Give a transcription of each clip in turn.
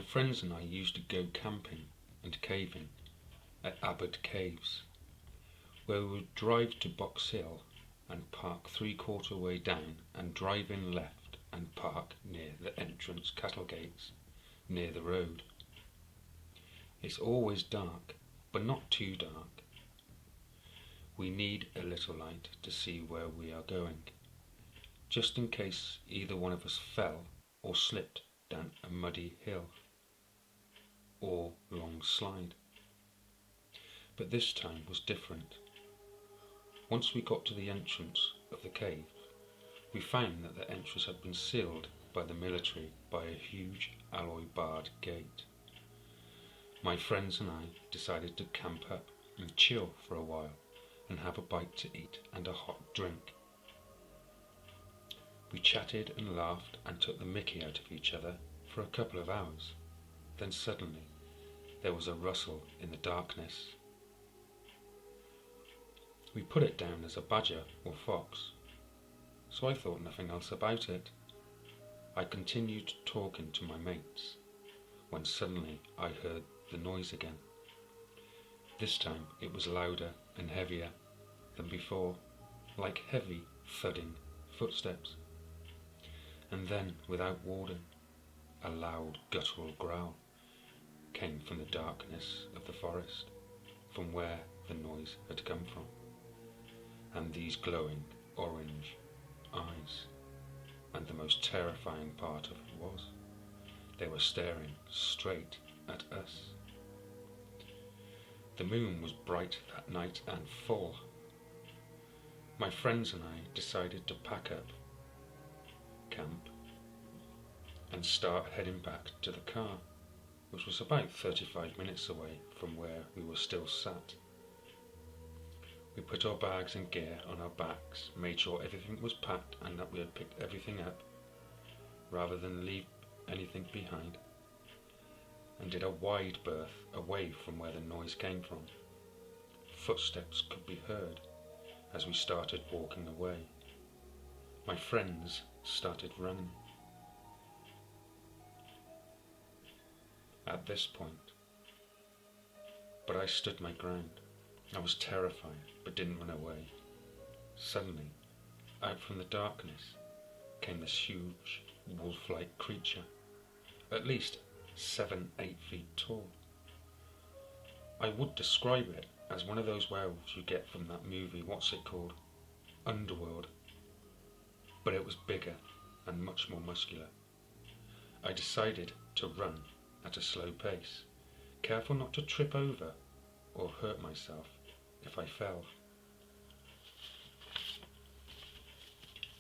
friends and I used to go camping and caving at Abbott Caves, where we would drive to Box Hill and park 3/4 way down and drive in left and park near the entrance cattle gates, near the road. It's always dark, but not too dark. We need a little light to see where we are going, just in case either one of us fell or slipped down a muddy hill or long slide. But this time was different. Once we got to the entrance of the cave, we found that the entrance had been sealed by the military by a huge alloy barred gate. My friends and I decided to camp up and chill for a while and have a bite to eat and a hot drink. We chatted and laughed and took the mickey out of each other for a couple of hours. Then suddenly there was a rustle in the darkness. We put it down as a badger or fox, so I thought nothing else about it. I continued talking to my mates when suddenly I heard the noise again. This time it was louder and heavier than before, like heavy thudding footsteps. And then, without warning, a loud guttural growl came from the darkness of the forest, from where the noise had come from. And these glowing orange eyes, and the most terrifying part of it was, they were staring straight at us. The moon was bright that night and full. My friends and I decided to pack up camp and start heading back to the car, which was about 35 minutes away from where we were still sat. We put our bags and gear on our backs, made sure everything was packed and that we had picked everything up, rather than leave anything behind, and did a wide berth away from where the noise came from. Footsteps could be heard as we started walking away. My friends started running. At this point, but I stood my ground. I was terrified, but didn't run away. Suddenly, out from the darkness, came this huge wolf-like creature, at least 7-8 feet tall. I would describe it as one of those werewolves you get from that movie, what's it called? Underworld. But it was bigger and much more muscular. I decided to run at a slow pace, careful not to trip over or hurt myself if I fell.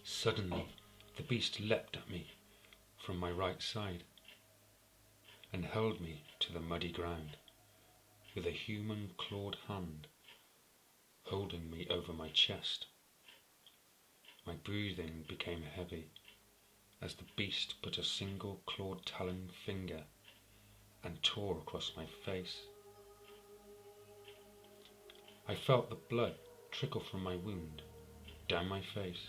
Suddenly, the beast leapt at me from my right side and held me to the muddy ground with a human clawed hand holding me over my chest. My breathing became heavy as the beast put a single clawed talon finger and tore across my face. I felt the blood trickle from my wound down my face.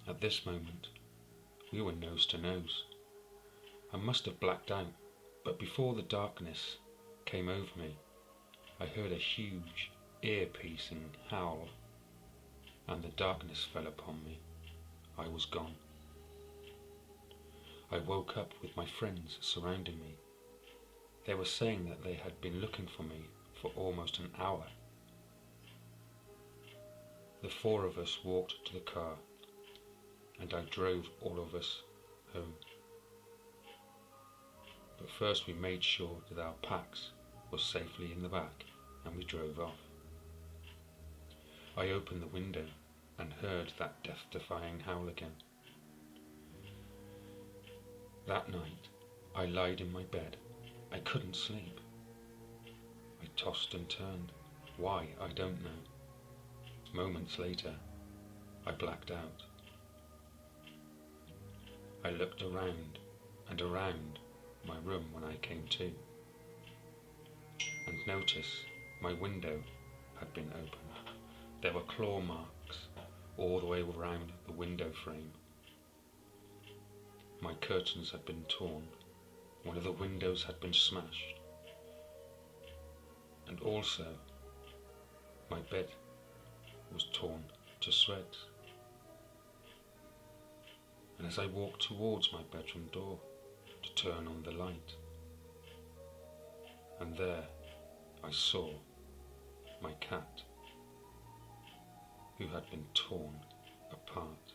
At this moment, we were nose to nose. I must have blacked out, but before the darkness came over me, I heard a huge, ear-piercing howl, and the darkness fell upon me. I was gone. I woke up with my friends surrounding me. They were saying that they had been looking for me for almost an hour. The four of us walked to the car, and I drove all of us home. But first we made sure that our packs were safely in the back, and we drove off. I opened the window and heard that death-defying howl again. That night, I lied in my bed. I couldn't sleep. I tossed and turned. Why, I don't know. Moments later, I blacked out. I looked around and around my room when I came to, and noticed my window had been opened. There were claw marks all the way around the window frame. My curtains had been torn, one of the windows had been smashed, and also my bed was torn to shreds. And as I walked towards my bedroom door to turn on the light, and there I saw my cat, who had been torn apart.